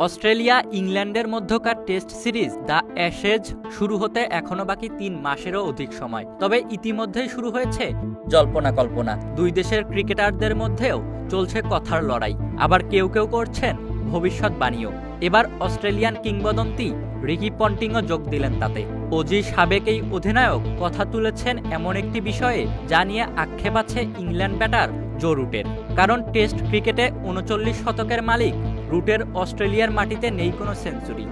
Australia ইংল্যান্ডের মধ্যকার test series the Ashes শুরু হতে এখনো বাকি ৩ মাসেরও অধিক সময়। তবে ইতিমধ্যেই শুরু হয়েছে জল্পনা কল্পনা। দুই দেশের ক্রিকেটারদের মধ্যেও চলছে কথার লড়াই, আবার কেউ কেউ করছেন ভবিষ্যৎবাণীও। এবার অস্ট্রেলিয়ান কিংবদন্তি রিকি পন্টিংও যোগ দিলেন তাতে। অজি সাবেক এই অধিনায়ক কথা তুলেছেন এমন একটি বিষয়ে যা নিয়ে আক্ষেপ আছে ইংল্যান্ড ব্যাটার জো রুটের। কারণ টেস্ট ক্রিকেটে ৩৯ শতকের মালিক রুটের অস্ট্রেলিয়ার মাটিতে নেই কোনো সেঞ্চুরি।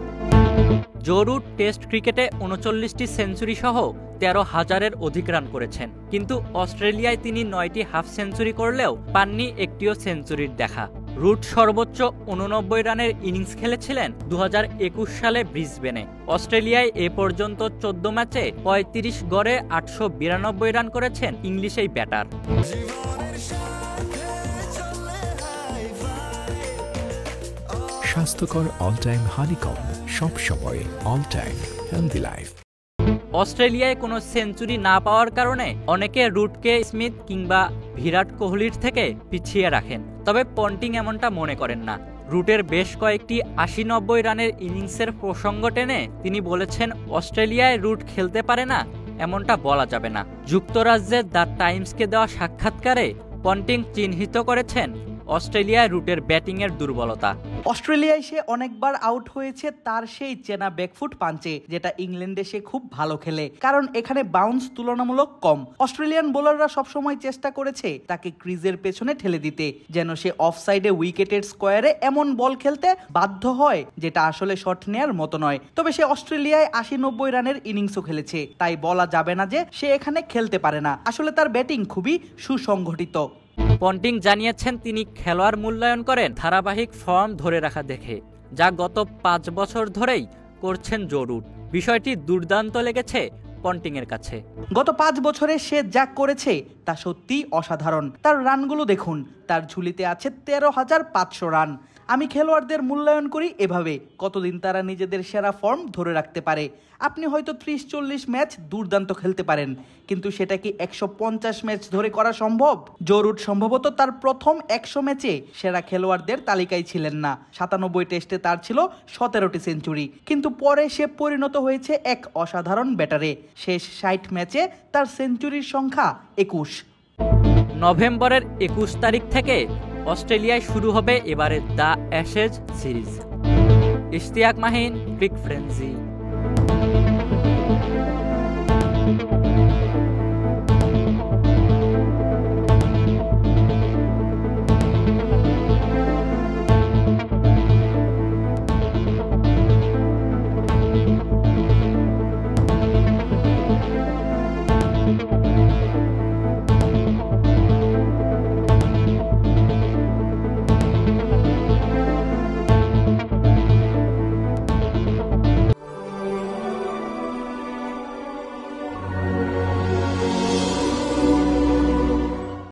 জো রুট টেস্ট ক্রিকেটে ৩৯টি সেঞ্চুরি সহ ১৩,০০০-এর অধিক রান করেছেন, কিন্তু অস্ট্রেলিয়ায় তিনি ৯টি হাফ সেঞ্চুরি করলেও পাননি একটিও সেঞ্চুরির দেখা। রুট সর্বোচ্চ ৮৯ রানের ইনিংস খেলেছিলেন ২০২১ সালে ব্রিসবেনে। অস্ট্রেলিয়ায় এ পর্যন্ত ১৪ ম্যাচে ৩৫ গড়ে ৮৯২ রান করেছেন ইংলিশ এই ব্যাটার। স্বাস্থ্যকর অল টাইম হানিকম, সব সময় অল টাইম হেলদি লাইফ। অস্ট্রেলিয়ায় কোনো সেঞ্চুরি না পাওয়ার কারণে অনেকে রুটকে স্মিথ কিংবা বিরাট কোহলির থেকে পিছিয়ে রাখেন, তবে পন্টিং এমনটা মনে করেন না। রুটের বেশ কয়েকটি ৮০-৯০ রানের ইনিংসের প্রসঙ্গ টেনে তিনি বলেছেন, অস্ট্রেলিয়ায় রুট খেলতে পারে না এমনটা বলা যাবে না। যুক্তরাজ্যের দ্য টাইমসকে দেওয়া সাক্ষাৎকারে পন্টিং চিহ্নিত করেছেন অস্ট্রেলিয়ায় রুটের ব্যাটিংয়ের দুর্বলতা। অস্ট্রেলিয়ায় সে অনেকবার আউট হয়েছে তার সেই চেনা ব্যাকফুট পাঞ্চে, যেটা ইংল্যান্ডে সে খুব ভালো খেলে, কারণ এখানে বাউন্স তুলনামূলক কম। অস্ট্রেলিয়ান বোলাররা সবসময় চেষ্টা করেছে তাকে ক্রিজের পেছনে ঠেলে দিতে, যেন সে অফসাইডে উইকেটের স্কোয়ারে এমন বল খেলতে বাধ্য হয় যেটা আসলে শট নেয়ার মতো নয়। তবে সে অস্ট্রেলিয়ায় ৮০-৯০ রানের ইনিংসও খেলেছে, তাই বলা যাবে না যে সে এখানে খেলতে পারে না। আসলে তার ব্যাটিং খুবই সুসংগঠিত। পন্টিং জানিয়েছেন তিনি খেলোয়াড় মূল্যায়ন করেন ধারাবাহিক ফর্ম ধরে রাখা দেখে, যা গত ৫ বছর ধরেই করছেন জো রুট। বিষয়টি দুর্দান্ত লেগেছে পন্টিংয়ের কাছে। গত ৫ বছরে সে যা করেছে তা সত্যি অসাধারণ। তার রানগুলো দেখুন, তার ঝুলিতে আছে ১৩,৫০০ রান। আমি খেলোয়াড়দের মূল্যায়ন করি এভাবে, কতদিন তারা নিজেদের সেরা ফর্ম ধরে রাখতে পারে। আপনি হয়তো ৩০-৪০ ম্যাচ দুর্দান্ত খেলতে পারেন, কিন্তু সেটা কি ১৫০ ম্যাচ ধরে করা সম্ভব? জো রুট সম্ভবত তার প্রথম ১০০ ম্যাচে সেরা খেলোয়াড়দের তালিকায় ছিলেন না। ৯৭ টেস্টে তার ছিল ১৭টি সেঞ্চুরি, কিন্তু পরে সে পরিণত হয়েছে এক অসাধারণ ব্যাটারে। শেষ ৬০ ম্যাচে তার সেঞ্চুরির সংখ্যা ২১। নভেম্বরের ২১ তারিখ থেকে অস্ট্রেলিয়ায় শুরু হবে এবারে the Ashes series. Ishtiaq Mahin, cric ফ্রেন্সি।